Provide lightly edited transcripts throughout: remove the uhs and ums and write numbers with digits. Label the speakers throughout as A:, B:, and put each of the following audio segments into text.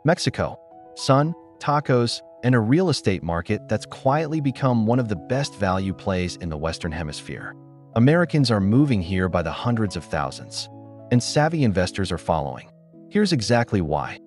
A: Mexico. Sun, tacos, and a real estate market that's quietly become one of the best value plays in the Western Hemisphere. Americans are moving here by the hundreds of thousands, and savvy investors are following. Here's exactly why.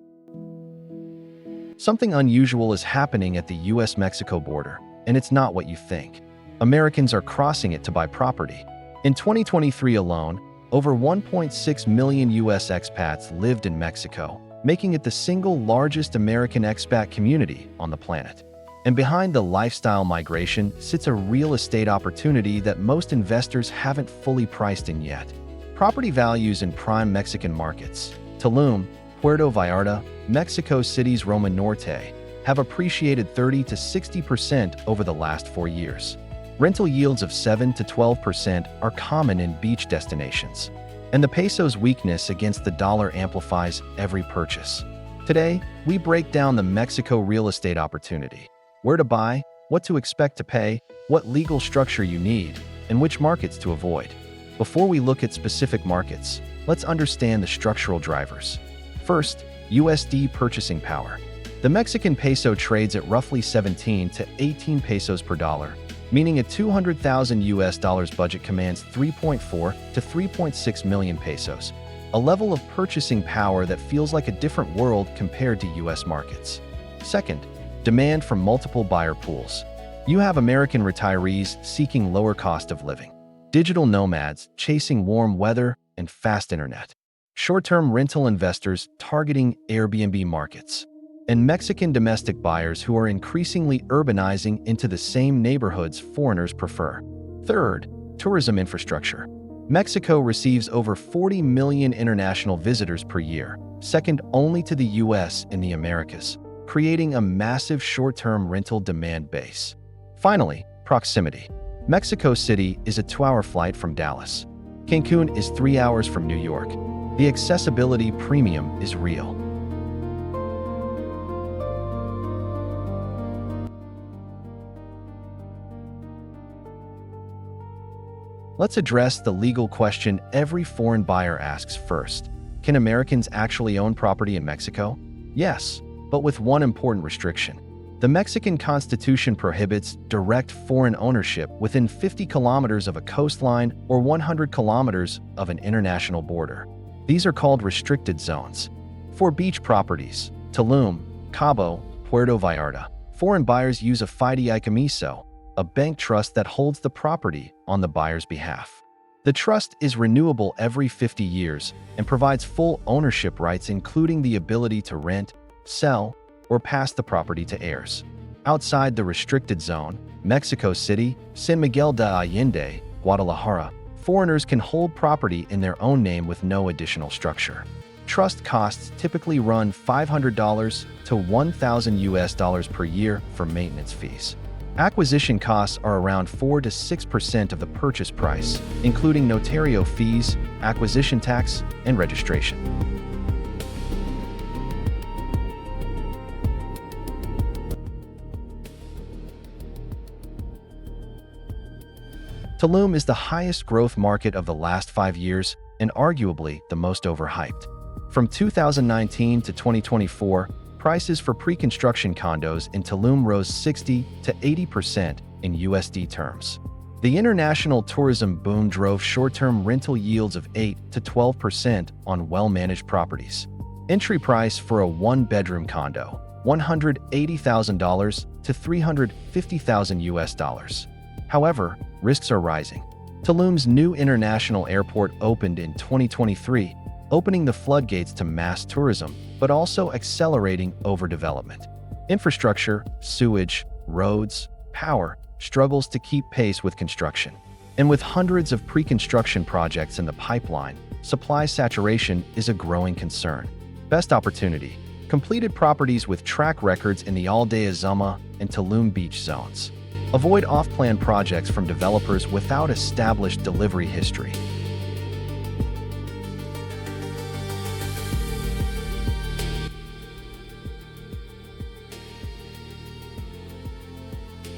A: Something unusual is happening at the US-Mexico border, and it's not what you think. Americans are crossing it to buy property. In 2023 alone, over 1.6 million US expats lived in Mexico, making it the single largest American expat community on the planet. And behind the lifestyle migration sits a real estate opportunity that most investors haven't fully priced in yet. Property values in prime Mexican markets, Tulum, Puerto Vallarta, Mexico City's Roma Norte, have appreciated 30 to 60% over the last 4 years. Rental yields of 7 to 12% are common in beach destinations, and the peso's weakness against the dollar amplifies every purchase. Today, we break down the Mexico real estate opportunity: where to buy, what to expect to pay, what legal structure you need, and which markets to avoid. Before we look at specific markets, let's understand the structural drivers. First, USD purchasing power. The Mexican peso trades at roughly 17 to 18 pesos per dollar, meaning a $200,000 budget commands 3.4 to 3.6 million pesos, a level of purchasing power that feels like a different world compared to US markets. Second, demand from multiple buyer pools. You have American retirees seeking lower cost of living, digital nomads chasing warm weather and fast internet, short-term rental investors targeting Airbnb markets, and Mexican domestic buyers who are increasingly urbanizing into the same neighborhoods foreigners prefer. Third, tourism infrastructure. Mexico receives over 40 million international visitors per year, second only to the US in the Americas, creating a massive short-term rental demand base. Finally, proximity. Mexico City is a 2-hour flight from Dallas. Cancun is 3 hours from New York. The accessibility premium is real. Let's address the legal question every foreign buyer asks first. Can Americans actually own property in Mexico? Yes, but with one important restriction. The Mexican Constitution prohibits direct foreign ownership within 50 kilometers of a coastline or 100 kilometers of an international border. These are called restricted zones. For beach properties, Tulum, Cabo, Puerto Vallarta, foreign buyers use a Fideicomiso, a bank trust that holds the property on the buyer's behalf. The trust is renewable every 50 years and provides full ownership rights, including the ability to rent, sell, or pass the property to heirs. Outside the restricted zone, Mexico City, San Miguel de Allende, Guadalajara, foreigners can hold property in their own name with no additional structure. Trust costs typically run $500 to $1,000 per year for maintenance fees. Acquisition costs are around 4 to 6% of the purchase price, including notario fees, acquisition tax, and registration. Tulum is the highest growth market of the last 5 years and arguably the most overhyped. From 2019 to 2024, prices for pre-construction condos in Tulum rose 60 to 80% in USD terms. The international tourism boom drove short-term rental yields of 8 to 12% on well-managed properties. Entry price for a one-bedroom condo, $180,000 to $350,000. However, risks are rising. Tulum's new international airport opened in 2023, opening the floodgates to mass tourism, but also accelerating overdevelopment. Infrastructure, sewage, roads, power struggles to keep pace with construction. And with hundreds of pre-construction projects in the pipeline, supply saturation is a growing concern. Best opportunity: completed properties with track records in the Aldea Zuma and Tulum beach zones. Avoid off-plan projects from developers without established delivery history.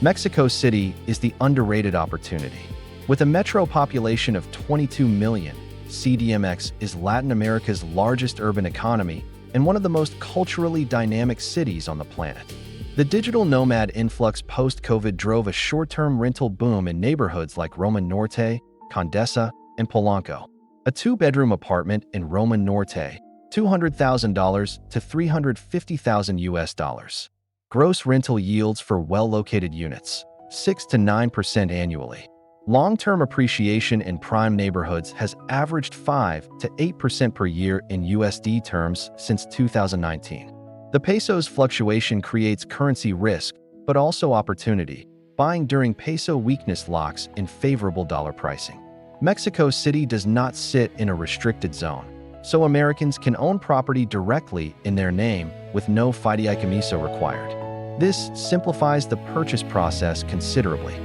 A: Mexico City is the underrated opportunity. With a metro population of 22 million, CDMX is Latin America's largest urban economy and one of the most culturally dynamic cities on the planet. The digital nomad influx post-COVID drove a short-term rental boom in neighborhoods like Roma Norte, Condesa, and Polanco. A two-bedroom apartment in Roma Norte, $200,000 to $350,000. Gross rental yields for well-located units, 6 to 9% annually. Long-term appreciation in prime neighborhoods has averaged 5 to 8% per year in USD terms since 2019. The peso's fluctuation creates currency risk, but also opportunity. Buying during peso weakness locks in favorable dollar pricing. Mexico City does not sit in a restricted zone, so Americans can own property directly in their name with no Fideicomiso required. This simplifies the purchase process considerably.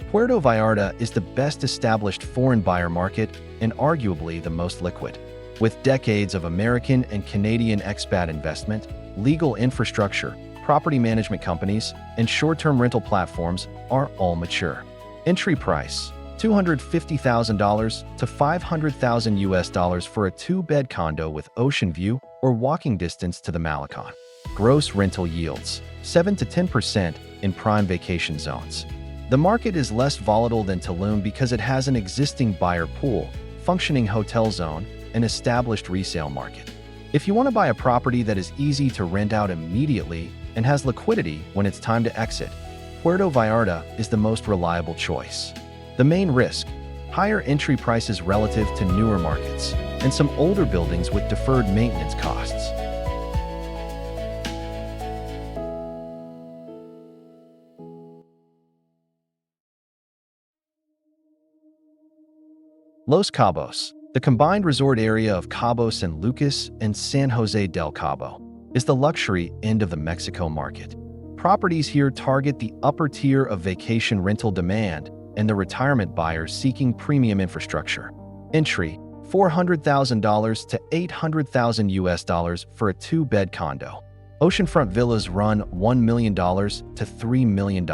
A: Puerto Vallarta is the best established foreign buyer market and arguably the most liquid. With decades of American and Canadian expat investment, legal infrastructure, property management companies, and short-term rental platforms are all mature. Entry price: $250,000 to $500,000 for a two-bed condo with ocean view or walking distance to the Malecon. Gross rental yields: 7 to 10% in prime vacation zones. The market is less volatile than Tulum because it has an existing buyer pool, functioning hotel zone, and established resale market. If you want to buy a property that is easy to rent out immediately and has liquidity when it's time to exit, Puerto Vallarta is the most reliable choice. The main risk: higher entry prices relative to newer markets, and some older buildings with deferred maintenance costs. Los Cabos, the combined resort area of Cabos San Lucas and San Jose del Cabo, is the luxury end of the Mexico market. Properties here target the upper tier of vacation rental demand and the retirement buyers seeking premium infrastructure. Entry: $400,000 to $800,000 for a two-bed condo. Oceanfront villas run $1 million to $3 million.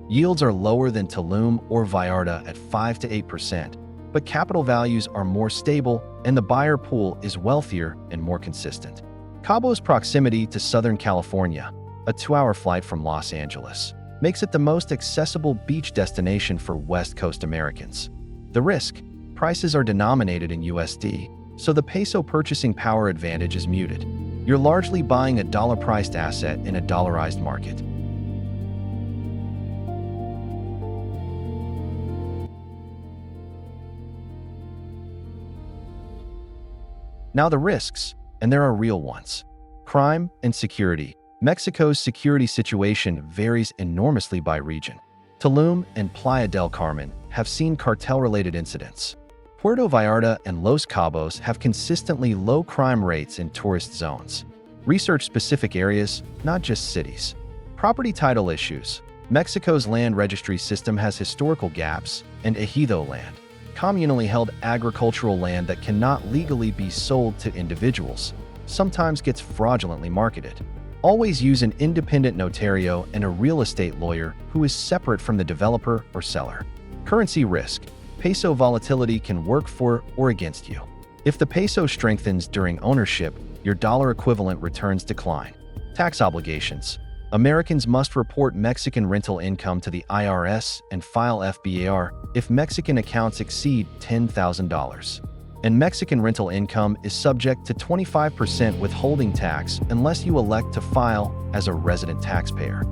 A: Yields are lower than Tulum or Vallarta at 5 to 8%. But capital values are more stable and the buyer pool is wealthier and more consistent. Cabo's proximity to Southern California, a 2-hour flight from Los Angeles, makes it the most accessible beach destination for West Coast Americans. The risk: prices are denominated in USD, so the peso purchasing power advantage is muted. You're largely buying a dollar-priced asset in a dollarized market. Now the risks, and there are real ones. Crime and security. Mexico's security situation varies enormously by region. Tulum and Playa del Carmen have seen cartel-related incidents. Puerto Vallarta and Los Cabos have consistently low crime rates in tourist zones. Research specific areas, not just cities. Property title issues. Mexico's land registry system has historical gaps, and ejido land, communally held agricultural land that cannot legally be sold to individuals, sometimes gets fraudulently marketed. Always use an independent notario and a real estate lawyer who is separate from the developer or seller. Currency risk. Peso volatility can work for or against you. If the peso strengthens during ownership, your dollar equivalent returns decline. Tax obligations. Americans must report Mexican rental income to the IRS and file FBAR if Mexican accounts exceed $10,000. And Mexican rental income is subject to 25% withholding tax unless you elect to file as a resident taxpayer.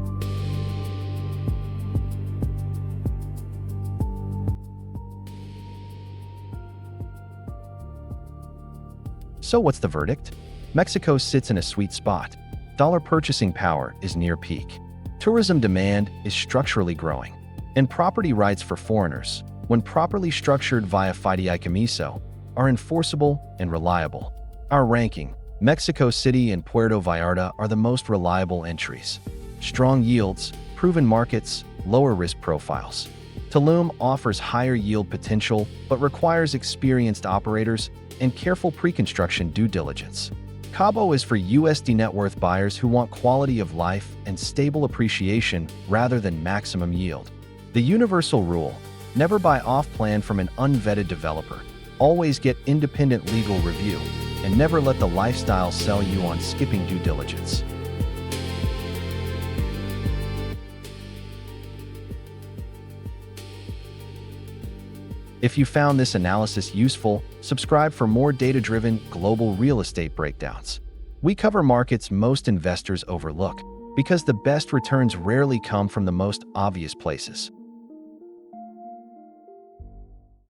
A: So what's the verdict? Mexico sits in a sweet spot. Dollar purchasing power is near peak. Tourism demand is structurally growing. And property rights for foreigners, when properly structured via Fideicomiso, are enforceable and reliable. Our ranking: Mexico City and Puerto Vallarta are the most reliable entries. Strong yields, proven markets, lower risk profiles. Tulum offers higher yield potential but requires experienced operators and careful pre-construction due diligence. Cabo is for USD net worth buyers who want quality of life and stable appreciation rather than maximum yield. The universal rule: never buy off-plan from an unvetted developer. Always get independent legal review, and never let the lifestyle sell you on skipping due diligence. If you found this analysis useful, subscribe for more data-driven global real estate breakdowns. We cover markets most investors overlook, because the best returns rarely come from the most obvious places.